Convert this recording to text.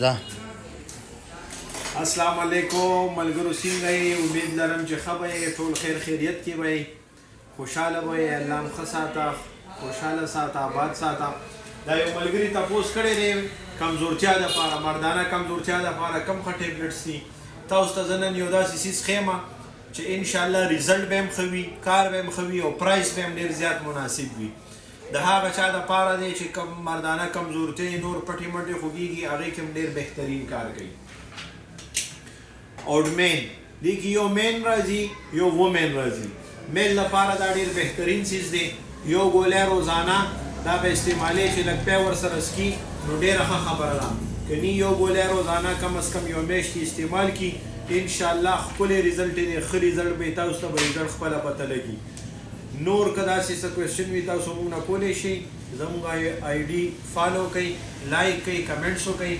ځه. السلام علیکم ملګرو، څنګه یې؟ امید لرم چې ښه به یې، ټول خیر خیریت کې به یې، خوشحاله به یې. الله م ښه ساته، خوشحاله ساته، آباد ساته. دا یو ملګري تپوس کړی دی کمزورتیا دپاره، مردانه کمزورتیا دپاره کوم ښه ټیبلټس دي. تاسو ته زه نن یو داسې څیز ښیم چې انشاءالله ریزلټ به هم ښه وي، کار به هم ښه وي او پرایس به هم ډېر زیات مناسب وي. د هغه چا دپاره دی چې کوم مردانه کمزورتۍ نور پټې مټې خوږېږي، هغې کې هم ډېر بهترین کار کوي. اوډمین دې کې یو مین راځي، یو وومین راځي. میل لپاره دا ډېر بهترین څیز دی. یو ګولی روزانه دا به استعمالوي چې لږ پی ورسره څکي نو ډېره ښه خبره ده. که نی یو ګولی روزانه کم از کم یو میاشت استعمال کړي، انشاءالله ښکلی ریزلټ دی، ښه ریزلټ به یې تاسو ته به ریزلټ خپله پته لګي. نور که داسې څه کوېسچن وي تاسو موږ نه کولی شئ. زموږ آی ډي فالو کوئ، لایک کوئ، کمنټس وکئ.